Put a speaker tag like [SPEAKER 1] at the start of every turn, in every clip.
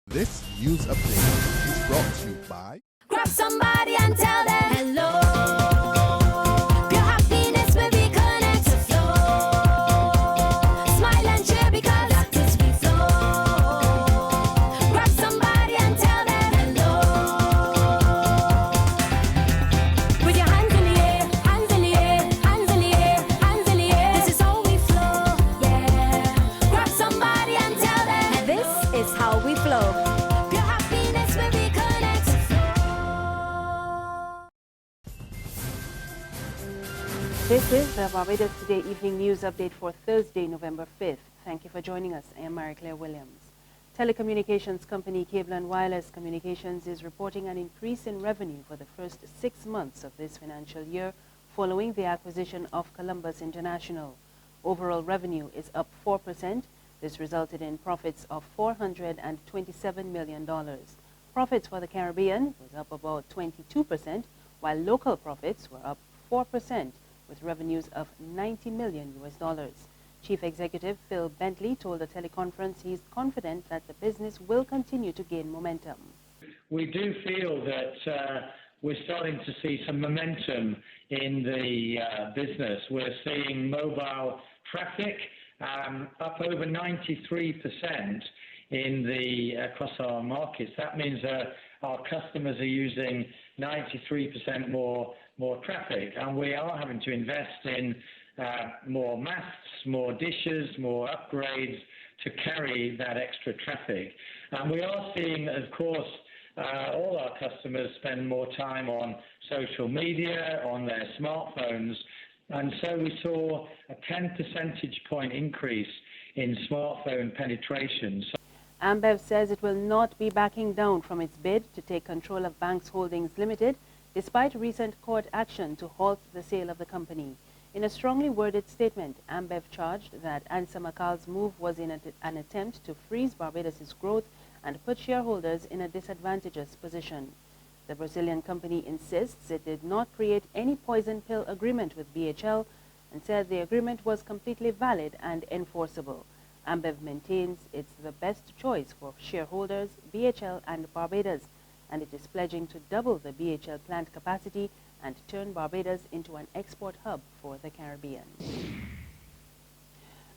[SPEAKER 1] This news update is brought to you by...
[SPEAKER 2] Grab somebody and tell them hello. Pure happiness will be connect to flow. Smile and cheer because that is we flow. Grab somebody and tell them hello. With your hands in the air, hands in the air, hands in the air, hands in the air. This is how we flow, yeah. Grab somebody and tell them this is how we flow. Pure happiness will be connect to flow.
[SPEAKER 3] This is the Barbados Today Evening News Update for Thursday, November 5th. Thank you for joining us. I am Mary Claire Williams. Telecommunications company Cable and Wireless Communications is reporting an increase in revenue for the first 6 months of this financial year following the acquisition of Columbus International. Overall revenue is up 4%. This resulted in profits of $427 million. Profits for the Caribbean was up about 22%, while local profits were up 4%, with revenues of $90 million. Chief Executive Phil Bentley told a teleconference he is confident that the business will continue to gain momentum.
[SPEAKER 4] We do feel that we're starting to see some momentum in the business. We're seeing mobile traffic up over 93% across our markets. That means our customers are using 93% more traffic, and we are having to invest in more masts, more dishes, more upgrades to carry that extra traffic. And we are seeing, of course, all our customers spend more time on social media, on their smartphones, and so we saw a 10 percentage point increase in smartphone penetration.
[SPEAKER 3] AMBEV says it will not be backing down from its bid to take control of Banks Holdings Ltd, despite recent court action to halt the sale of the company. In a strongly worded statement, AMBEV charged that Ansa McCall's move was in an attempt to freeze Barbados' growth and put shareholders in a disadvantageous position. The Brazilian company insists it did not create any poison pill agreement with BHL and said the agreement was completely valid and enforceable. AMBEV maintains it's the best choice for shareholders, BHL and Barbados, and it is pledging to double the BHL plant capacity and turn Barbados into an export hub for the Caribbean.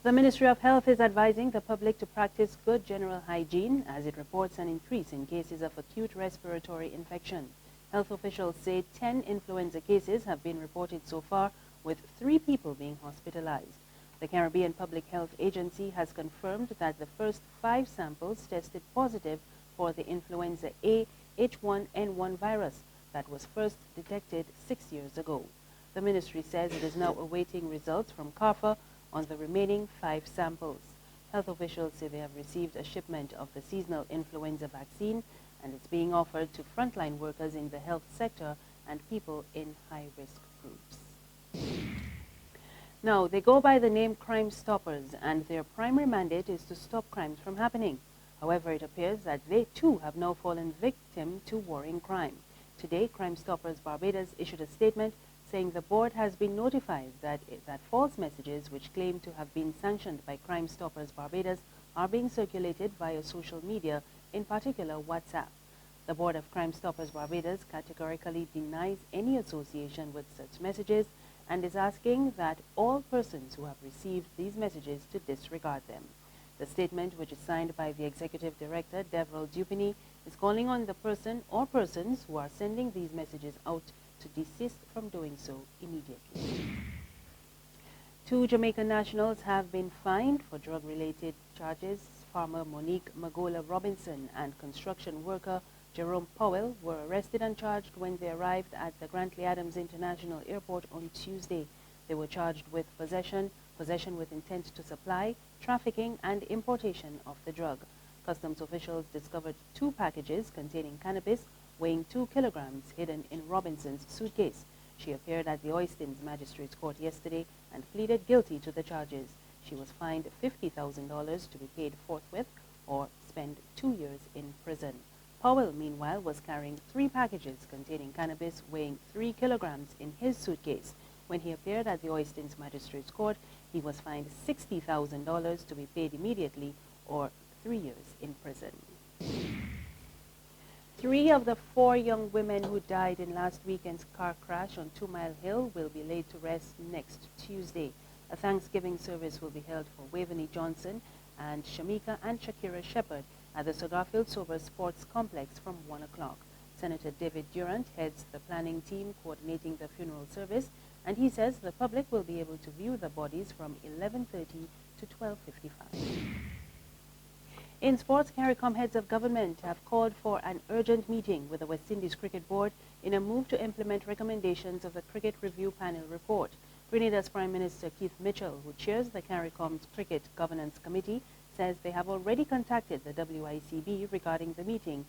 [SPEAKER 3] The Ministry of Health is advising the public to practice good general hygiene as it reports an increase in cases of acute respiratory infection. Health officials say 10 influenza cases have been reported so far, with 3 people being hospitalized. The Caribbean Public Health Agency has confirmed that the first 5 samples tested positive for the influenza A H1N1 virus that was first detected 6 years ago. The ministry says it is now awaiting results from CARFA on the remaining 5 samples. Health officials say they have received a shipment of the seasonal influenza vaccine, and it's being offered to frontline workers in the health sector and people in high-risk groups. Now, they go by the name Crime Stoppers, and their primary mandate is to stop crimes from happening. However, it appears that they too have now fallen victim to worrying crime. Today, Crime Stoppers Barbados issued a statement saying the board has been notified that false messages which claim to have been sanctioned by Crime Stoppers Barbados are being circulated via social media, in particular WhatsApp. The Board of Crime Stoppers Barbados categorically denies any association with such messages and is asking that all persons who have received these messages to disregard them. The statement, which is signed by the Executive Director, Deverell Dupini, is calling on the person or persons who are sending these messages out to desist from doing so immediately. 2 Jamaican nationals have been fined for drug-related charges. Farmer Monique Magola Robinson and construction worker Jerome Powell were arrested and charged when they arrived at the Grantley Adams International Airport on Tuesday. They were charged with possession with intent to supply, trafficking, and importation of the drug. Customs officials discovered 2 packages containing cannabis weighing 2 kilograms hidden in Robinson's suitcase. She appeared at the Oistins Magistrates Court yesterday and pleaded guilty to the charges. She was fined $50,000 to be paid forthwith or spend 2 years in prison. Powell, meanwhile, was carrying 3 packages containing cannabis weighing 3 kilograms in his suitcase. When he appeared at the Oistins Magistrates Court, he was fined $60,000 to be paid immediately or 3 years in prison. 3 of the 4 young women who died in last weekend's car crash on 2 Mile Hill will be laid to rest next Tuesday. A Thanksgiving service will be held for Waveney Johnson and Shamika and Shakira Shepherd at the Sir Garfield Sober Sports Complex from 1 o'clock. Senator David Durant heads the planning team coordinating the funeral service, and he says the public will be able to view the bodies from 11:30 to 12:55. In sports, CARICOM heads of government have called for an urgent meeting with the West Indies Cricket Board in a move to implement recommendations of the Cricket Review Panel report. Grenada's Prime Minister Keith Mitchell, who chairs the CARICOM's Cricket Governance Committee, says they have already contacted the WICB regarding the meeting,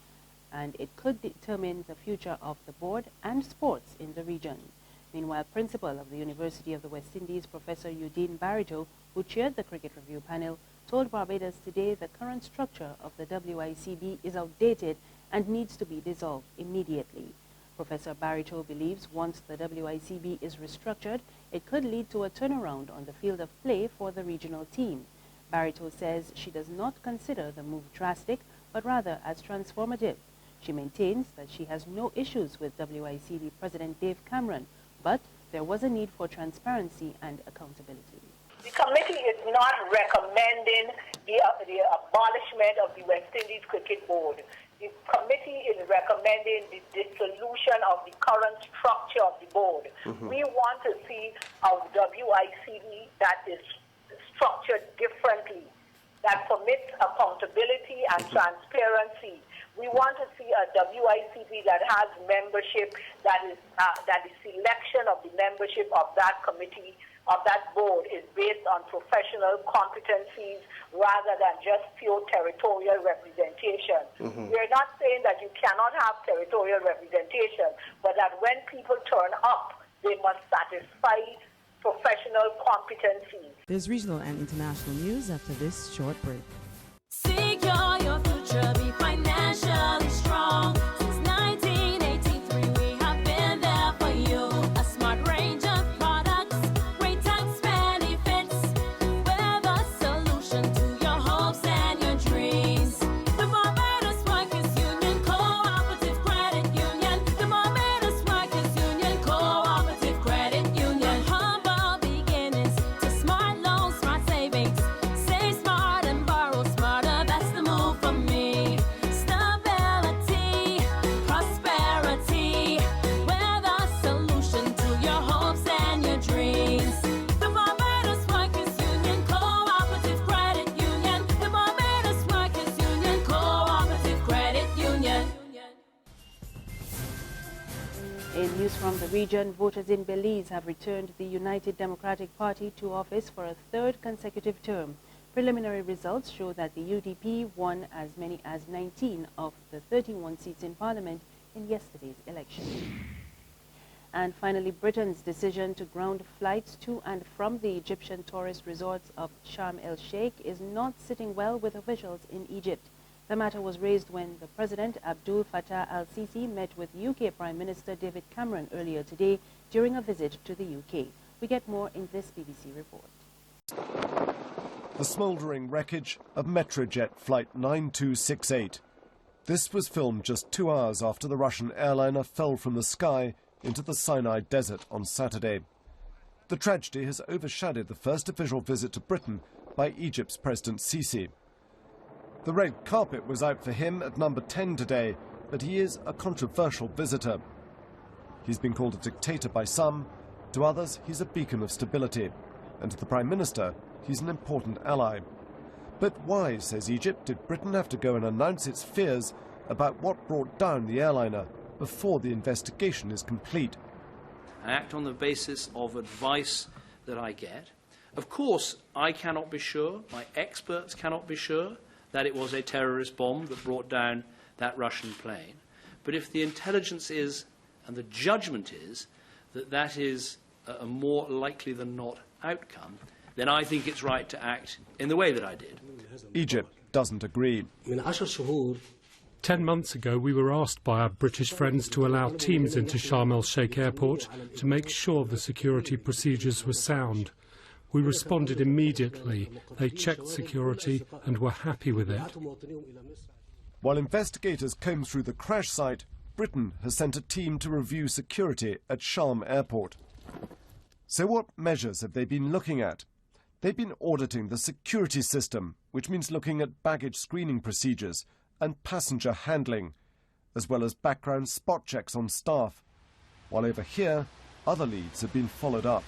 [SPEAKER 3] and it could determine the future of the board and sports in the region. Meanwhile, Principal of the University of the West Indies, Professor Eugene Barito, who chaired the Cricket Review Panel, told Barbados today the current structure of the WICB is outdated and needs to be dissolved immediately. Professor Barito believes once the WICB is restructured, it could lead to a turnaround on the field of play for the regional team. Barito says she does not consider the move drastic, but rather as transformative. She maintains that she has no issues with WICB President Dave Cameron, but there was a need for transparency and accountability.
[SPEAKER 5] The committee is not recommending the abolishment of the West Indies Cricket Board. The committee is recommending the dissolution of the current structure of the board. We want to see a WICB that is structured differently, that permits accountability and transparency. We want to see a WICB that has membership, that the selection of the membership of that committee, of that board, is based on professional competencies rather than just pure territorial representation. We're not saying that you cannot have territorial representation, but that when people turn up, they must satisfy professional competency.
[SPEAKER 6] There's regional and international news after this short break.
[SPEAKER 2] Secure your future, be financially strong. Since 1983, we have been there for you. A smart range of products, great tax benefits. We're the solution to your hopes and your dreams. The Barbados Workers Union Cooperative Credit Union. The Barbados Workers Union Cooperative Credit Union. Humble beginnings to smart loans, smart savings. Save smart and borrow smarter. That's the move for me. Stability, prosperity. We're the solution to your hopes and your dreams. The Barbados Workers Union Cooperative Credit Union. The Barbados Workers Union Cooperative Credit Union.
[SPEAKER 3] In news from the region, voters in Belize have returned the United Democratic Party to office for a 3rd consecutive term. Preliminary results show that the UDP won as many as 19 of the 31 seats in Parliament in yesterday's election. And finally, Britain's decision to ground flights to and from the Egyptian tourist resorts of Sharm el-Sheikh is not sitting well with officials in Egypt. The matter was raised when the President Abdul Fattah al-Sisi met with UK Prime Minister David Cameron earlier today during a visit to the UK. We get more in this BBC report.
[SPEAKER 7] The smouldering wreckage of Metrojet Flight 9268. This was filmed just 2 hours after the Russian airliner fell from the sky into the Sinai Desert on Saturday. The tragedy has overshadowed the first official visit to Britain by Egypt's President Sisi. The red carpet was out for him at number 10 today, but he is a controversial visitor. He's been called a dictator by some, to others he's a beacon of stability, and to the Prime Minister he's an important ally. But why, says Egypt, did Britain have to go and announce its fears about what brought down the airliner before the investigation is complete?
[SPEAKER 8] I act on the basis of advice that I get. Of course, I cannot be sure, my experts cannot be sure, that it was a terrorist bomb that brought down that Russian plane. But if the intelligence is, and the judgment is, that that is a more likely than not outcome, then I think it's right to act in the way that I did.
[SPEAKER 7] Egypt doesn't agree.
[SPEAKER 9] 10 months ago, we were asked by our British friends to allow teams into Sharm el-Sheikh airport to make sure the security procedures were sound. We responded immediately. They checked security and were happy with it.
[SPEAKER 7] While investigators comb through the crash site, Britain has sent a team to review security at Sharm Airport. So what measures have they been looking at? They've been auditing the security system, which means looking at baggage screening procedures and passenger handling, as well as background spot checks on staff. While over here, other leads have been followed up.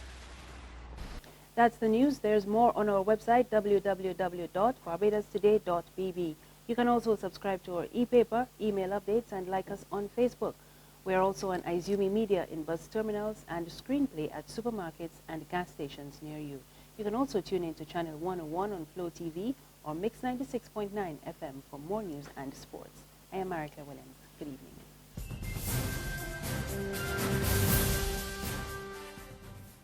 [SPEAKER 3] That's the news. There's more on our website, www.barbadostoday.bb. You can also subscribe to our e-paper, email updates, and like us on Facebook. We are also on Izumi Media in bus terminals and screenplay at supermarkets and gas stations near you. You can also tune in to Channel 101 on Flow TV or Mix 96.9 FM for more news and sports. I am Marika Williams. Good evening.